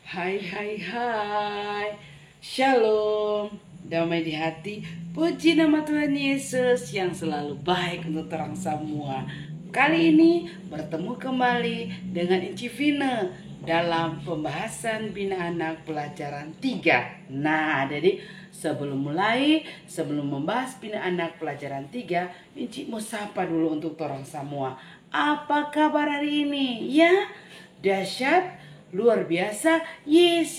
Hai hai hai. Shalom. Damai di hati. Puji nama Tuhan Yesus yang selalu baik untuk orang semua. Kali ini bertemu kembali dengan Inci Vina dalam pembahasan Bina Anak pelajaran 3. Nah, jadi sebelum membahas Bina Anak pelajaran 3, Inci mau sapa dulu untuk orang semua. Apa kabar hari ini? Ya, dahsyat, luar biasa. Yes.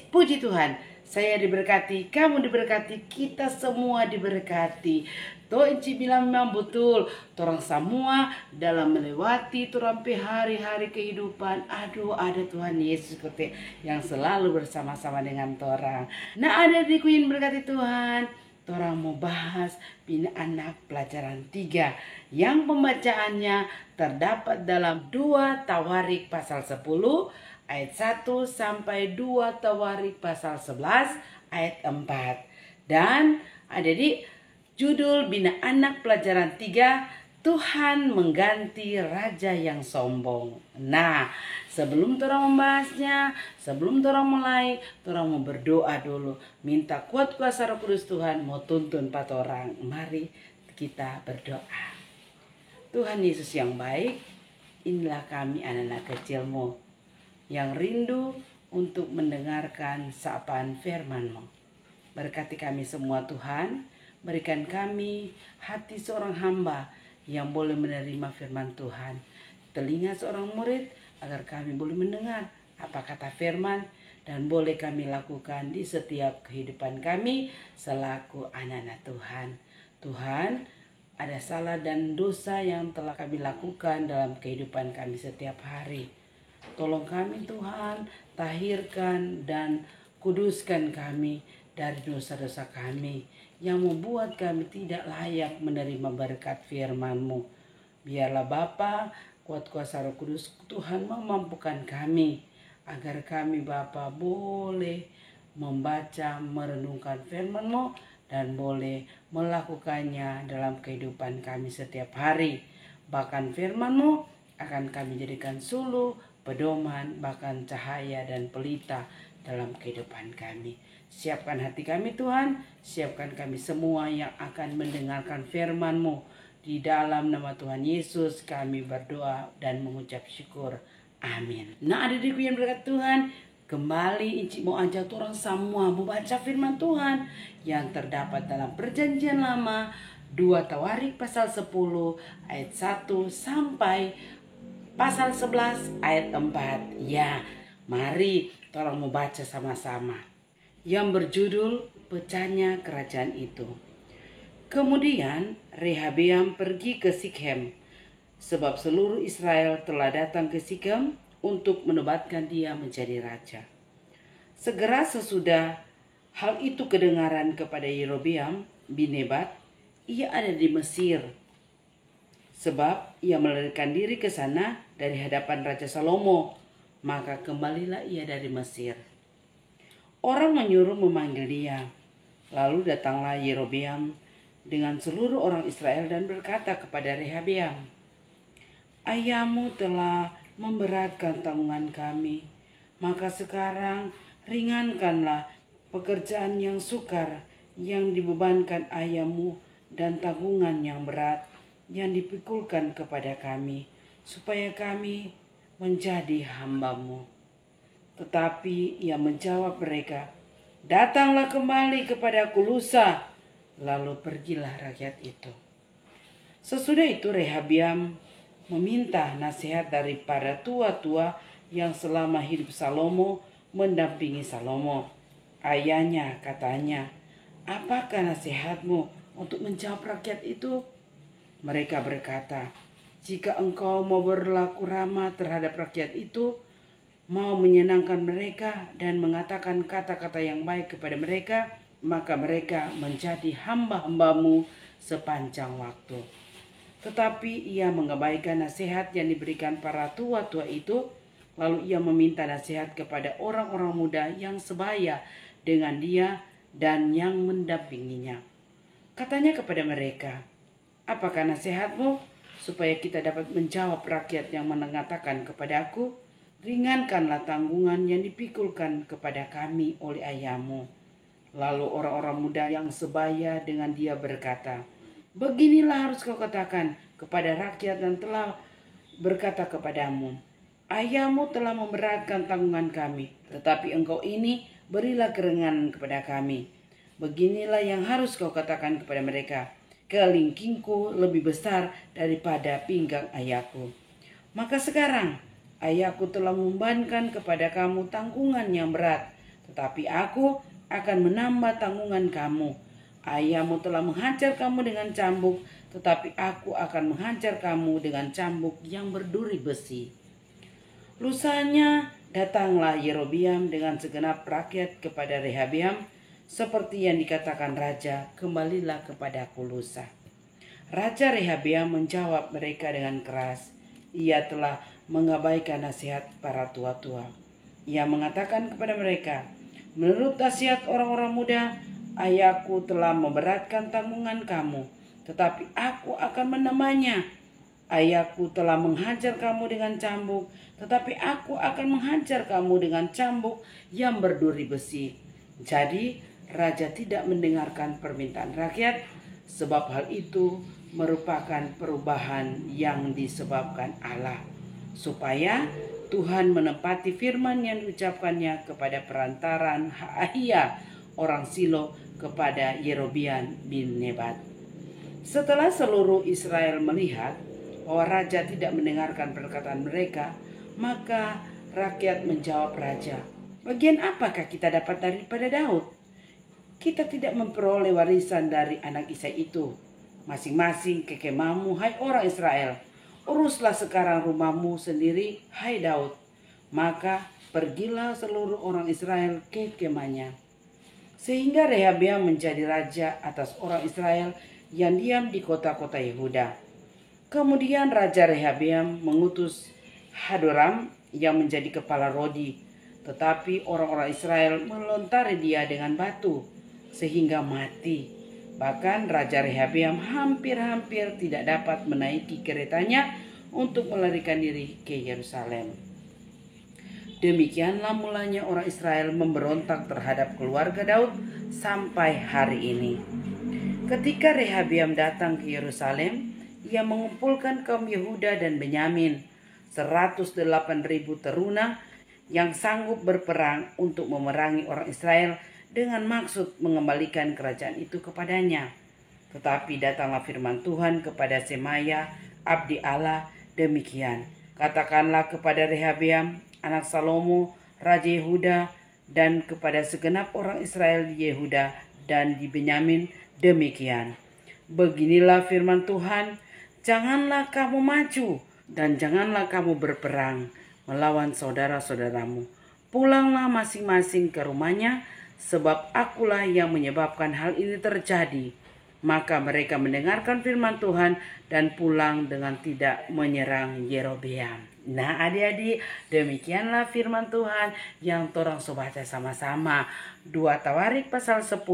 Puji Tuhan. Saya diberkati, kamu diberkati, kita semua diberkati. Tuh Inci bilang memang betul. Torang semua dalam melewati turampe hari-hari kehidupan. Aduh, ada Tuhan Yesus seperti yang selalu bersama-sama dengan torang. Nah, ada di Queen berkati Tuhan. Torang mau bahas Bina Anak pelajaran 3 yang pembacaannya terdapat dalam 2 Tawarik pasal 10 ayat 1 sampai 2 Tawarik pasal 11 ayat 4. Dan ada di judul Bina Anak pelajaran 3, Tuhan mengganti raja yang sombong. Nah, sebelum torang membahasnya, sebelum torang mulai, torang mau berdoa dulu. Minta kuat kuasa Roh Kudus Tuhan mau tuntun patorang. Mari kita berdoa. Tuhan Yesus yang baik, inilah kami anak-anak kecilmu yang rindu untuk mendengarkan sapaan firman-Mu. Berkati kami semua Tuhan, berikan kami hati seorang hamba yang boleh menerima firman Tuhan, telinga seorang murid agar kami boleh mendengar apa kata firman dan boleh kami lakukan di setiap kehidupan kami selaku anak-anak Tuhan. Tuhan, ada salah dan dosa yang telah kami lakukan dalam kehidupan kami setiap hari. Tolong kami Tuhan, tahirkan dan kuduskan kami dari dosa-dosa kami yang membuat kami tidak layak menerima berkat firman-Mu. Biarlah Bapa, kuat kuasa Roh Kudus Tuhan memampukan kami agar kami Bapa boleh membaca, merenungkan firman-Mu dan boleh melakukannya dalam kehidupan kami setiap hari. Bahkan firman-Mu akan kami jadikan suluh, pedoman, bahkan cahaya dan pelita dalam kehidupan kami. Siapkan hati kami Tuhan, siapkan kami semua yang akan mendengarkan firman-Mu. Di dalam nama Tuhan Yesus kami berdoa dan mengucap syukur. Amin. Nah, adik-adikku yang berkat Tuhan, kembali Inci mau ajak orang semua membaca firman Tuhan yang terdapat dalam Perjanjian Lama 2 Tawarik pasal 10 ayat 1 sampai pasal 11 ayat 4. Ya, mari tolong membaca sama-sama. Yang berjudul Pecahnya Kerajaan Itu. Kemudian Rehabeam pergi ke Sikhem, sebab seluruh Israel telah datang ke Sikhem untuk menobatkan dia menjadi raja. Segera sesudah hal itu kedengaran kepada Yerobeam bin Nebat, ia ada di Mesir, sebab ia melarikan diri ke sana dari hadapan Raja Salomo. Maka kembalilah ia dari Mesir. Orang menyuruh memanggil dia. Lalu datanglah Yerobeam dengan seluruh orang Israel dan berkata kepada Rehabeam, ayahmu telah memberatkan tanggungan kami, maka sekarang ringankanlah pekerjaan yang sukar yang dibebankan ayahmu dan tanggungan yang berat yang dipikulkan kepada kami, supaya kami menjadi hamba-Mu. Tetapi ia menjawab mereka, datanglah kembali kepadaku lusa. Lalu pergilah rakyat itu. Sesudah itu Rehabeam meminta nasihat dari para tua-tua yang selama hidup Salomo mendampingi Salomo. Ayahnya katanya, apakah nasihatmu untuk menjawab rakyat itu? Mereka berkata, jika engkau mau berlaku ramah terhadap rakyat itu, mau menyenangkan mereka dan mengatakan kata-kata yang baik kepada mereka, maka mereka menjadi hamba-hamba-Mu sepanjang waktu. Tetapi ia mengabaikan nasihat yang diberikan para tua-tua itu, lalu ia meminta nasihat kepada orang-orang muda yang sebaya dengan dia dan yang mendampinginya. Katanya kepada mereka, apakah nasihatmu supaya kita dapat menjawab rakyat yang mengatakan kepada aku, ringankanlah tanggungan yang dipikulkan kepada kami oleh ayahmu. Lalu orang-orang muda yang sebaya dengan dia berkata, beginilah harus kau katakan kepada rakyat yang telah berkata kepadamu, ayahmu telah memberatkan tanggungan kami, tetapi engkau ini berilah keringanan kepada kami. Beginilah yang harus kau katakan kepada mereka, kelingkingku lebih besar daripada pinggang ayahku. Maka sekarang ayahku telah membebankan kepada kamu tanggungan yang berat, tetapi aku akan menambah tanggungan kamu. Ayahmu telah menghajar kamu dengan cambuk, tetapi aku akan menghajar kamu dengan cambuk yang berduri besi. Lusanya datanglah Yerobeam dengan segenap rakyat kepada Rehabeam, seperti yang dikatakan raja, kembalilah kepadaku lusa. Raja Rehabeam menjawab mereka dengan keras. Ia telah mengabaikan nasihat para tua-tua. Ia mengatakan kepada mereka, menurut nasihat orang-orang muda, ayahku telah memberatkan tanggungan kamu, tetapi aku akan menambahnya. Ayahku telah menghajar kamu dengan cambuk, tetapi aku akan menghajar kamu dengan cambuk yang berduri besi. Jadi raja tidak mendengarkan permintaan rakyat, sebab hal itu merupakan perubahan yang disebabkan Allah, supaya Tuhan menepati firman yang diucapkannya kepada perantaran Ahia orang Silo kepada Yerobeam bin Nebat. Setelah seluruh Israel melihat bahwa raja tidak mendengarkan perkataan mereka, maka rakyat menjawab raja, bagian apakah kita dapat daripada Daud? Kita tidak memperoleh warisan dari anak Isai itu. Masing-masing ke kemahmu, hai orang Israel. Uruslah sekarang rumahmu sendiri, hai Daud. Maka pergilah seluruh orang Israel ke kemahnya. Sehingga Rehabeam menjadi raja atas orang Israel yang diam di kota-kota Yehuda. Kemudian Raja Rehabeam mengutus Hadoram yang menjadi kepala Rodi. Tetapi orang-orang Israel melontari dia dengan batu sehingga mati. Bahkan Raja Rehabeam hampir-hampir tidak dapat menaiki keretanya untuk melarikan diri ke Yerusalem. Demikianlah mulanya orang Israel memberontak terhadap keluarga Daud sampai hari ini. Ketika Rehabeam datang ke Yerusalem, ia mengumpulkan kaum Yehuda dan Benyamin, 108.000 teruna yang sanggup berperang untuk memerangi orang Israel dengan maksud mengembalikan kerajaan itu kepadanya. Tetapi datanglah firman Tuhan kepada Semaya, abdi Allah, demikian. Katakanlah kepada Rehabeam, anak Salomo, Raja Yehuda, dan kepada segenap orang Israel di Yehuda dan di Benyamin, demikian. Beginilah firman Tuhan, janganlah kamu maju dan janganlah kamu berperang melawan saudara-saudaramu. Pulanglah masing-masing ke rumahnya, sebab akulah yang menyebabkan hal ini terjadi. Maka mereka mendengarkan firman Tuhan dan pulang dengan tidak menyerang Yerobeam. Nah adik-adik, demikianlah firman Tuhan yang torang baca sama-sama. 2 Tawarik pasal 10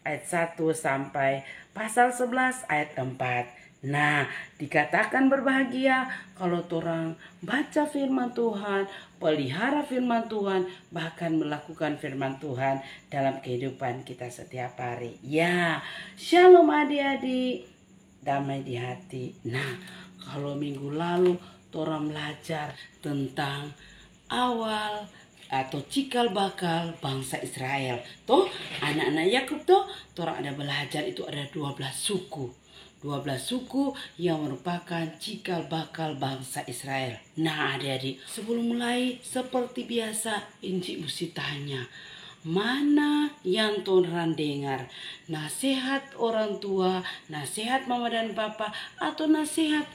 ayat 1 sampai pasal 11 ayat 4. Nah, dikatakan berbahagia kalau torang baca firman Tuhan, pelihara firman Tuhan, bahkan melakukan firman Tuhan dalam kehidupan kita setiap hari. Ya, shalom adik-adik, damai di hati. Nah, kalau minggu lalu torang belajar tentang awal atau cikal bakal bangsa Israel. Toh, anak-anak Yakub toh, torang ada belajar itu ada 12 suku. 12 suku yang merupakan cikal bakal bangsa Israel. Nah adik-adik, sebelum mulai seperti biasa Inci mesti tanya, mana yang torang dengar? Nasihat orang tua, nasihat mama dan papa, atau nasihat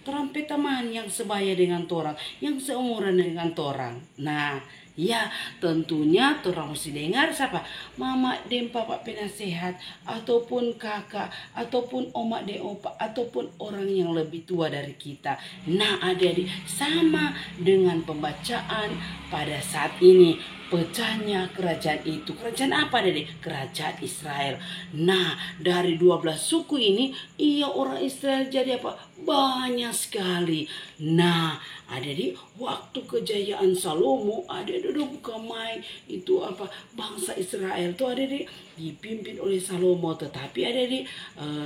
torang teman yang sebaya dengan torang, yang seumuran dengan torang? Nah ya, tentunya torang mesti dengar siapa? Mama dan papa penasehat, ataupun kakak, ataupun oma dan opa, ataupun orang yang lebih tua dari kita. Nah adik-adik, sama dengan pembacaan pada saat ini. pecahnya kerajaan itu. Kerajaan apa Dede? Kerajaan Israel. Nah, dari 12 suku ini, orang Israel jadi apa? Banyak sekali. Nah, ada di waktu kejayaan Salomo, ada bukan main itu apa, bangsa Israel itu ada dipimpin oleh Salomo. Tetapi ada di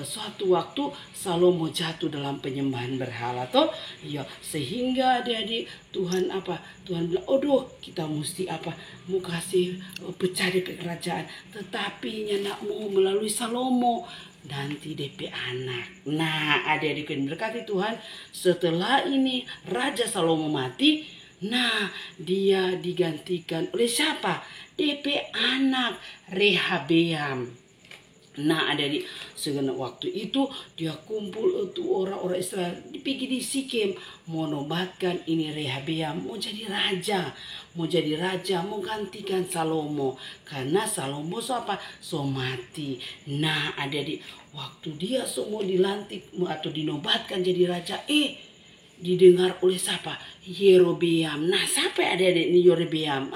suatu waktu Salomo jatuh dalam penyembahan berhala toh, ya, sehingga ada di Tuhan apa? Tuhan bilang, kita mesti apa? Mau kasih pecah di kerajaan, tetapi nak mau melalui Salomo nanti DP anak. Nah, adik-adik yang berkati Tuhan, setelah ini Raja Salomo mati, nah dia digantikan oleh siapa? DP anak Rehabeam. Nah, ada di segenap waktu itu dia kumpul itu orang-orang Israel pergi di Sikem mau nobatkan ini Rehabeam mau jadi raja, mau gantikan Salomo karena Salomo so mati. Nah, ada di waktu dia semua dilantik atau dinobatkan jadi raja, didengar oleh siapa? Yerobeam. Nah, siapa adik-adik ini Yerobeam?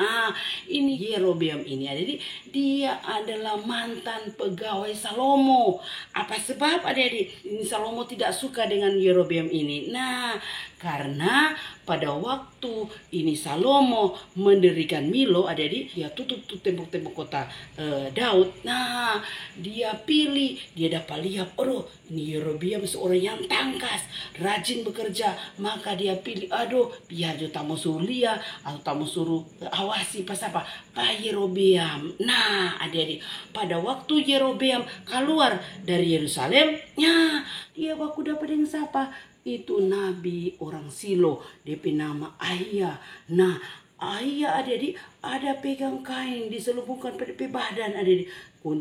Ini Yerobeam ini adik-adik, dia adalah mantan pegawai Salomo. Apa sebab adik-adik? Ini Salomo tidak suka dengan Yerobeam ini. Nah, karena pada waktu ini Salomo mendirikan Milo, adik-adik, dia tutup tembok-tembok kota Daud. Nah, dia pilih, dia dapat lihat, ini Yerobeam seorang yang tangkas, rajin bekerja, maka dia pilih, biar dia tak mau suruh lihat atau tak mau suruh awasi pas apa Pak Yerobeam. Nah, adik-adik, pada waktu Yerobeam keluar dari Yerusalem, dia baku dapat dengan siapa? Itu nabi orang Silo, DP nama Ahia. Nah, Ahia adik-adik ada pegang kain diselubungkan pada badan adik-adik.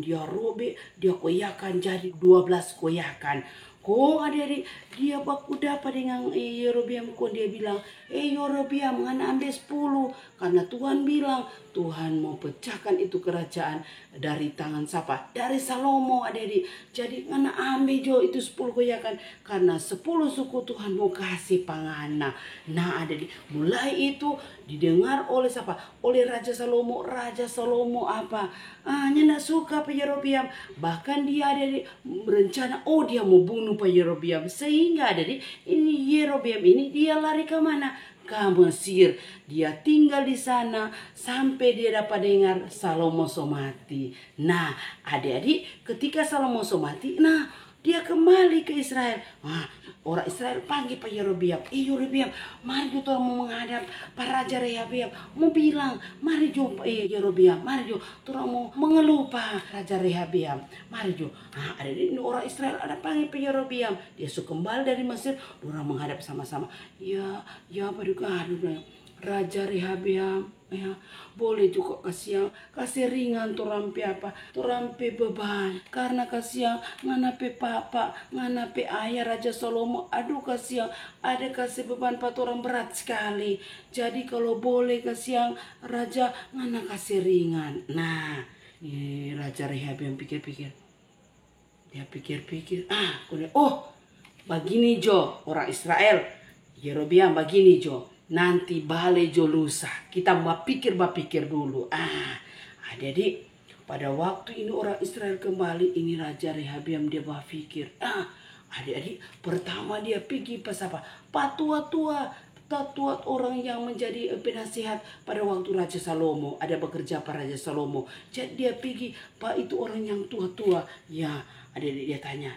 Dia robek, dia koyakan jadi 12 koyakan. Adik-adik, dia baku dapat dengan Yerobeam. Dia bilang, Yerobeam, ngana ambil 10. Karena Tuhan bilang, Tuhan mau pecahkan itu kerajaan dari tangan siapa? Dari Salomo, adik-adik. Jadi ngana ambil jo itu 10 koyakan. Karena 10 suku Tuhan mau kasih pangana. Nah, adik-adik, mulai itu didengar oleh siapa? Oleh Raja Salomo. Raja Salomo apa? Nyana suka Pak Yerobeam. Bahkan dia adik-adik berencana, dia mau bunuh Pak Yerobeam. Sehingga adik-adik, ini Yerobeam ini dia lari ke mana? Ke Mesir. Dia tinggal di sana sampai dia dapat dengar Salomo so mati. Nah, adik-adik, ketika Salomo so mati, dia kembali ke Israel. Orang Israel panggil Pak Yerobeam. Yerobeam, mari kita mau menghadap Pak Raja Rehabeam. Mau bilang, mari jo Yerobeam, mari jo, kita mau mengeluh Pak Raja Rehabeam. Mari jo. Ada ini orang Israel ada panggil Pak Yerobeam. Dia suka kembali dari Mesir, orang menghadap sama-sama. Ya, aduh, Raja Rehabeam, ya, boleh juga kasih ringan turampe turampe beban, karena kasih nganape papa, nganape ayah Raja Salomo, aduh kasih ada kasih beban orang berat sekali. Jadi kalau boleh kasih Raja ngana kasih ringan. Nah, ini Raja Rehabeam pikir-pikir, dia pikir-pikir, begini jo orang Israel, Yerobeam begini jo. Nanti balik jo lusa. Kita berpikir dulu. Adik-adik, pada waktu ini orang Israel kembali, ini Raja Rehabeam dia berpikir. Adik-adik, pertama dia pergi pas apa? Tua orang yang menjadi penasihat pada waktu Raja Salomo. Ada bekerja para Raja Salomo. Jadi dia pergi, Pak itu orang yang tua-tua. Ya, adik-adik dia tanya,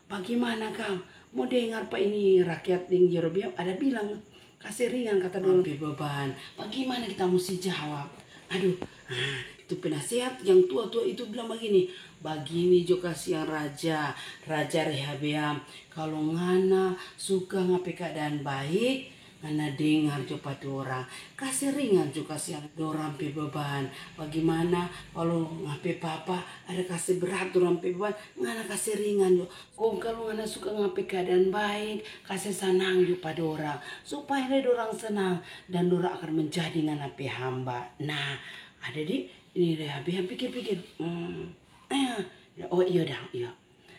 bagaimana Kang? Mau dengar Pak ini rakyat di Yerobeam ada bilang, kasih ringan kata dulu beban. Bagaimana kita mesti jawab? Itu penasihat yang tua-tua itu bilang begini juga kasih yang Raja Rehabeam. Kalau ngana suka ngapain keadaan baik, ngana dengar coba orang. Kasih ringan juga kasih yang orang beban. Bagaimana kalau ngapain papa ada kasih berat orang beban, ngana kasih ringan jo. Kalau ngana suka ngapain keadaan baik, kasih senang jo pada orang. Supaya orang senang dan orang akan menjadi ngana hamba. Nah, ada di ini Rehabeam pikir-pikir. Iya.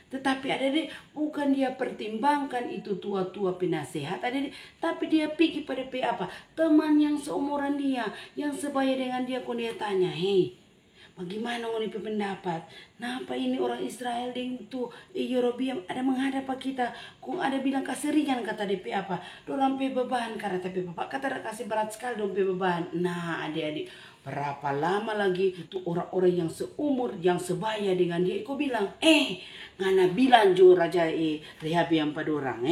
Tetapi adik-adik, bukan dia pertimbangkan itu tua-tua penasehat adik-adik, tapi dia pergi pada apa? Teman yang seumuran dia, yang sebaya dengan dia, kok dia tanya, hei, bagaimana ngoni pendapat? Kenapa ini orang Israel dengan tu Yerobiam ada menghadap kita? Kung ada bilang kaseringan kata DP apa? Dorang pe beban karena tapi bapak kata ada kasih berat sekali dong pe beban. Nah adik-adik, berapa lama lagi itu orang-orang yang seumur, yang sebaya dengan dia, kau bilang, ngana bilang jo Raja Rehabiam pada orang,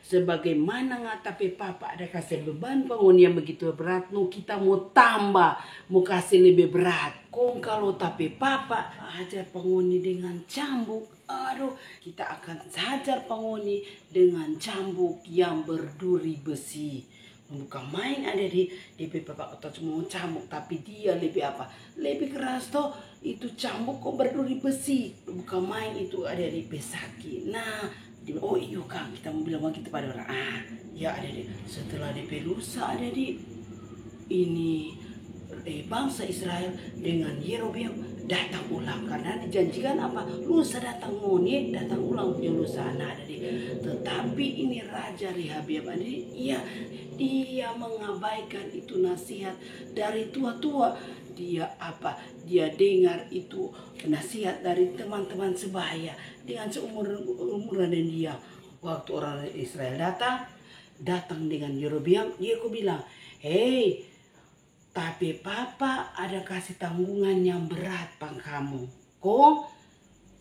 sebagaimana ngatape papa ada kasih beban bangun yang begitu berat, no kita mau tambah, mau kasih lebih berat. Kong kalau tapi papa ajar pengoni dengan cambuk, aduh kita akan hajar pengoni dengan cambuk yang berduri besi. Bukan main ada di papa kata cuma cambuk, tapi dia lebih apa? Lebih keras toh. Itu cambuk kok berduri besi. Bukan main itu ada di pesaki. Nah, oh iya Kang, kita mau bilang begitu pada orang. Ya ada di setelah di lusa ada di ini bangsa Israel dengan Yerobeam datang ulang karena dijanjikan apa? Lusa datang ngoni, datang ulang punya lusa anak ada di. Tetapi ini Raja Rehabiam ada di, iya dia mengabaikan itu nasihat dari tua-tua. Dia apa? Dia dengar itu nasihat dari teman-teman sebaya dengan seumuran dan dia. Waktu orang Israel datang dengan Yerobeam, dia kok bilang, hei, tapi papa ada kasih tanggungan yang berat pang kamu. Kok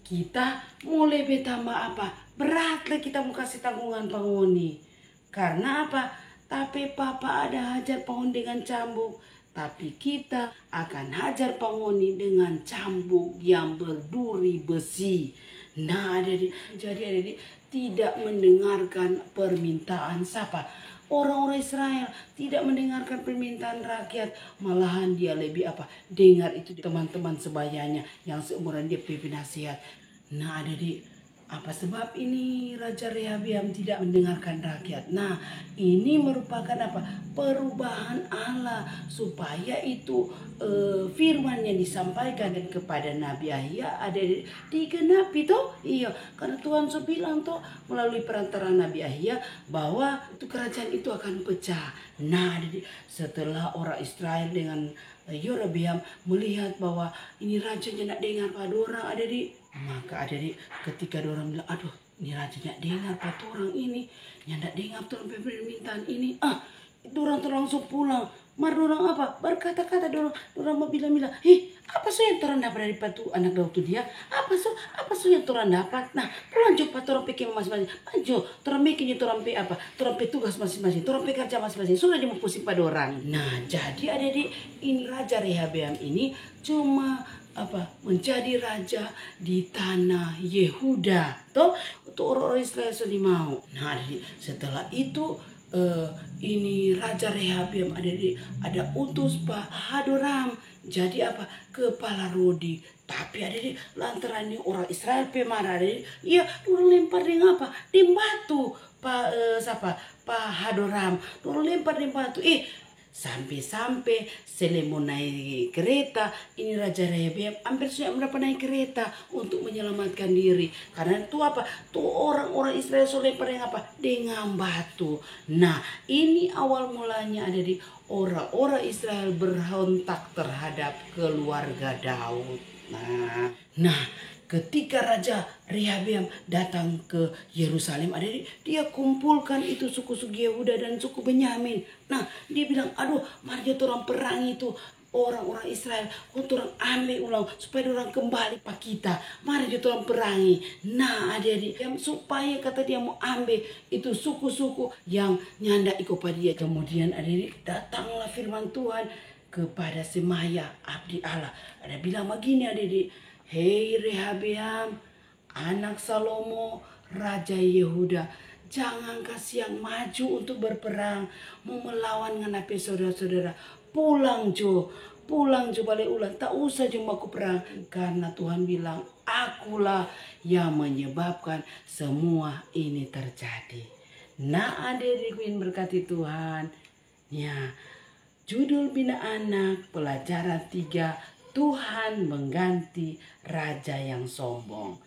kita mulai betambah apa? Berat lah kita mau kasih tanggungan pangoni. Karena apa? Tapi papa ada hajar pangoni dengan cambuk. Tapi kita akan hajar pangoni dengan cambuk yang berduri besi. Nah jadi adik tidak mendengarkan permintaan siapa? Orang-orang Israel tidak mendengarkan permintaan rakyat, malahan dia lebih apa? Dengar itu teman-teman sebayanya yang seumuran dia pimpin nasihat. Nah apa sebab ini Raja Rehabiam tidak mendengarkan rakyat? Nah ini merupakan apa? Perubahan Allah supaya itu firman yang disampaikan kepada Nabi Yahya ada digenapi toh. Iya, karena Tuhan sudah bilang toh melalui perantara Nabi Yahya bahwa itu kerajaan itu akan pecah. Nah setelah orang Israel dengan Yerobeam melihat bahwa ini rajanya nak dengar pada orang ada di, maka ada di ketika orang bilang, aduh ini raja nak dengar pada orang ini, yang nak dengar tuh permintaan ini, itu orang langsung pulang. Mar orang apa? Berkata-kata orang mau bilang, apa sih yang orang dapat dari patu anak Daud dia? Apa sih yang orang dapat? Nah, pulang coba orang pikir masing-masing. Maju, orang bikin itu orang apa? Orang tugas masing-masing, orang kerja masing-masing. Sudah dia mau pusing pada orang. Nah, jadi ada di ini Raja Rehabiam ini cuma apa? Menjadi raja di tanah Yehuda. Toh, untuk orang Israel sudah mau. Nah, setelah itu ini Raja Rehabiam ada utus Pak Hadoram jadi apa? Kepala Rodi. Tapi ada di lantaran ini orang Israel pemarah iya orang lempar dengan apa? Di batu Pak Hadoram. Orang lempar di batu. Sampai Selemo naik kereta, ini Raja Rehabiam hampir sudah berapa naik kereta untuk menyelamatkan diri. Karena itu apa? Tuh orang-orang Israel sudah dengan apa? Dengan batu. Nah, ini awal mulanya ada di orang-orang Israel berontak terhadap keluarga Daud. Nah, ketika Raja Rehabiam datang ke Yerusalem, dia kumpulkan itu suku-suku Yehuda dan suku Benyamin. Nah, dia bilang, aduh, mari orang perang itu orang-orang Israel untuk orang ambil ulang supaya orang kembali pak kita. Mari orang perangi. Nah, adik-adik, supaya kata dia mau ambil itu suku-suku yang nyanda ikut pada dia. Kemudian adik-adik, datanglah firman Tuhan kepada Semaya abdi Allah. Ada bilang begini adik-adik, hei Rehabiam, anak Salomo, Raja Yehuda, jangan kasih yang maju untuk berperang, mau melawan dengan saudara-saudara. Pulang jo balik ulang, tak usah cuma aku perang. Karena Tuhan bilang, akulah yang menyebabkan semua ini terjadi. Nah adik-adik yang berkati Tuhan, ya judul Bina Anak pelajaran 3, Tuhan mengganti raja yang sombong.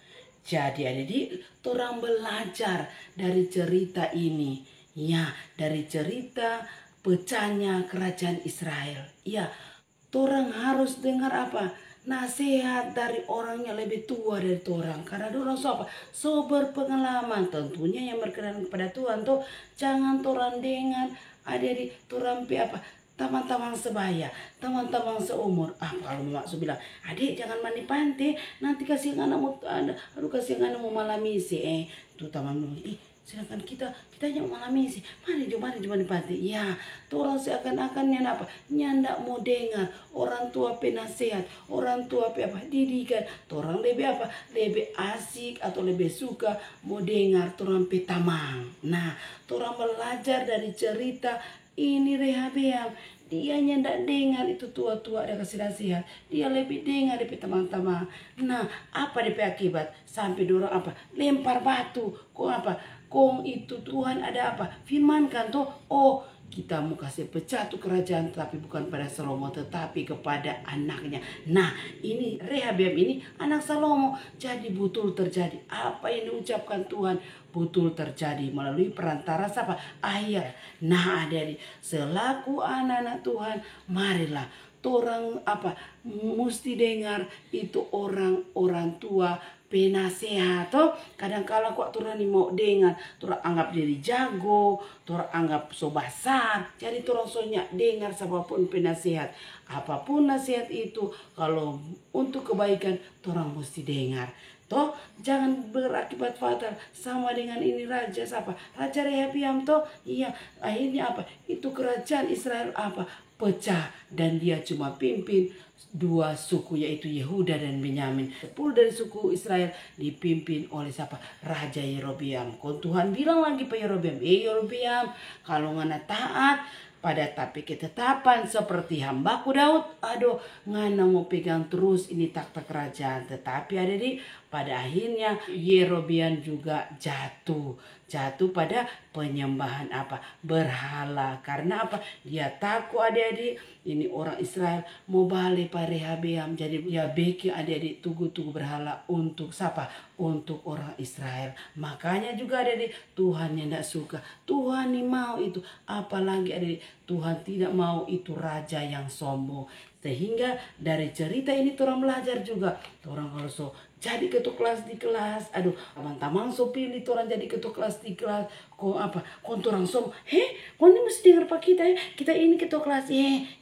Jadi adik-adik, torang belajar dari cerita ini. Ya, dari cerita pecahnya kerajaan Israel. Ya, torang harus dengar apa? Nasihat dari orang yang lebih tua dari torang. Karena dorang so apa? So berpengalaman. Tentunya yang berkenan kepada Tuhan tuh jangan torang dengar adik-adik torang apa? Teman-teman sebaya, teman-teman seumur. Kalau maksud bilang, adik jangan mandi pantai, nanti kasih anakmu, aduh kasih anakmu malam misi. Tuh teman silakan kita yang malam misi. Mari cuma di pantai. Ya, tuh orang seakan-akan apa? Nyandak mau dengar orang tua penasehat, orang tua apa? Didikan. Orang lebih apa? Lebih asik atau lebih suka mau dengar orang petamang. Nah, orang belajar dari cerita ini Rehabeam. Dia nyendak dengar itu tua-tua ada kasih nasihat. Dia lebih dengar dari teman-teman. Nah, apa DP akibat? Sampai dorong apa? Lempar batu. Kok apa? Kong itu Tuhan ada apa? Firmankan tuh. Oh, kita mau kasih pecah tuh kerajaan, tapi bukan pada Salomo tetapi kepada anaknya. Nah, ini Rehabeam ini anak Salomo. Jadi betul terjadi apa yang diucapkan Tuhan, betul terjadi melalui perantara siapa? Ayah. Nah, adik-adik, selaku anak-anak Tuhan, marilah torang apa? Mesti dengar itu orang tua penasehat. Kadang-kala kok turun mau dengar, turun anggap diri jago, turun anggap so besar. Jadi turun sonya dengar siapapun penasehat. Apapun nasihat itu, kalau untuk kebaikan, turun mesti dengar. Toh jangan berakibat fatal sama dengan ini raja siapa? Raja Rehabeam toh. Iya, akhirnya apa? Itu kerajaan Israel apa? Pecah dan dia cuma pimpin 2 suku yaitu Yehuda dan Benyamin. 10 dari suku Israel dipimpin oleh siapa? Raja Yerobeam. Kon Tuhan bilang lagi Pak Yerobeam, Yerobeam, kalau ngana taat pada tapi ketetapan seperti hambaku Daud, aduh ngana mau pegang terus ini takhta kerajaan. Tetapi adik-adik, pada akhirnya Yerobeam juga jatuh pada penyembahan apa? Berhala. Karena apa? Dia takut adik-adik ini orang Israel mau balik pada Rehabeam. Jadi dia bikin adik-adik tugu-tugu berhala untuk siapa? Untuk orang Israel. Makanya juga adik-adik Tuhan yang tidak suka. Tuhan yang mau itu. Apalagi adik-adik Tuhan tidak mau itu raja yang sombong. Sehingga dari cerita ini orang belajar juga. Orang kalau so jadi ketua kelas di kelas, aduh teman-teman so pilih orang jadi ketua kelas di kelas, kok apa, kok orang sombong, kok ini mesti dengar pak kita ya, kita ini ketua kelas,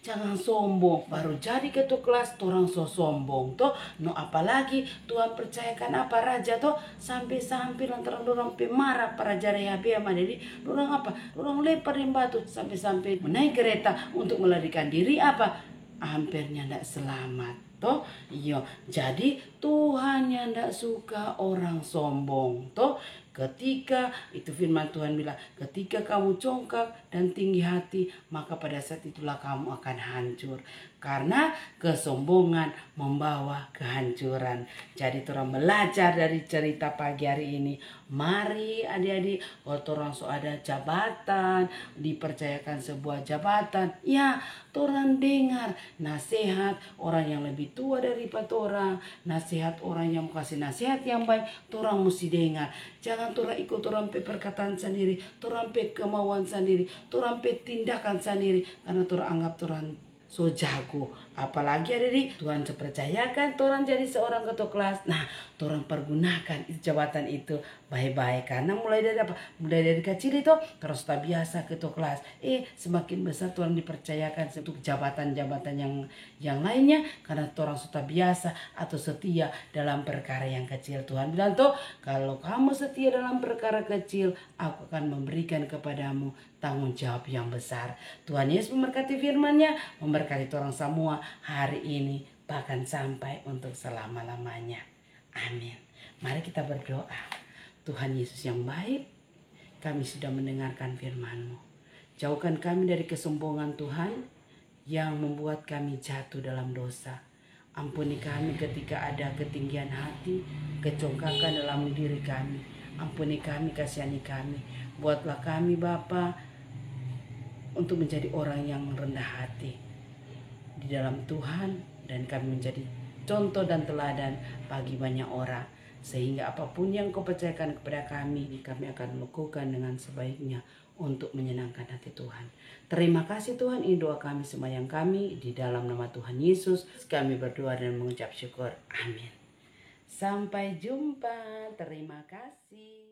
jangan sombong, baru jadi ketua kelas, orang so sombong, toh, no apalagi Tuhan percayakan apa raja toh, sampai lantaran orang pemarah para raja Rehabeam, jadi orang apa, orang lemparin batu sampai menaik kereta untuk melarikan diri apa, hampirnya tidak selamat. Toh, iya. Jadi Tuhan yang tidak suka orang sombong. Toh, ketika itu firman Tuhan bilang, ketika kamu congkak dan tinggi hati, maka pada saat itulah kamu akan hancur. Karena kesombongan membawa kehancuran. Jadi orang belajar dari cerita pagi hari ini. Mari adik-adik, kalau orang so ada jabatan, dipercayakan sebuah jabatan, ya orang dengar nasihat orang yang lebih tua daripada orang, nasihat orang yang kasih nasihat yang baik, orang mesti dengar. Jangan orang ikut orang perkataan sendiri, orang kemauan sendiri, orang tindakan sendiri, karena orang anggap orang so jago. Apalagi adik-adik Tuhan percayakan orang jadi seorang ketua kelas. Nah, orang pergunakan jabatan itu baik-baik. Karena mulai dari apa? Mulai dari kecil itu terus tak biasa ketua kelas. Semakin besar Tuhan dipercayakan untuk jabatan-jabatan yang lainnya. Karena orang sudah biasa atau setia dalam perkara yang kecil. Tuhan bilang tuh, kalau kamu setia dalam perkara kecil, aku akan memberikan kepadamu tanggung jawab yang besar. Tuhan Yesus memberkati firman-Nya, memberkati orang semua hari ini, bahkan sampai untuk selama-lamanya. Amin. Mari kita berdoa. Tuhan Yesus yang baik, kami sudah mendengarkan firman-Mu. Jauhkan kami dari kesombongan Tuhan yang membuat kami jatuh dalam dosa. Ampuni kami ketika ada ketinggian hati, kecongkakan dalam diri kami. Ampuni kami, kasihani kami. Buatlah kami Bapa untuk menjadi orang yang rendah hati di dalam Tuhan, dan kami menjadi contoh dan teladan bagi banyak orang. Sehingga apapun yang kau percayakan kepada kami akan melakukan dengan sebaiknya untuk menyenangkan hati Tuhan. Terima kasih Tuhan, ini doa kami sembahyang kami di dalam nama Tuhan Yesus. Kami berdoa dan mengucap syukur. Amin. Sampai jumpa. Terima kasih.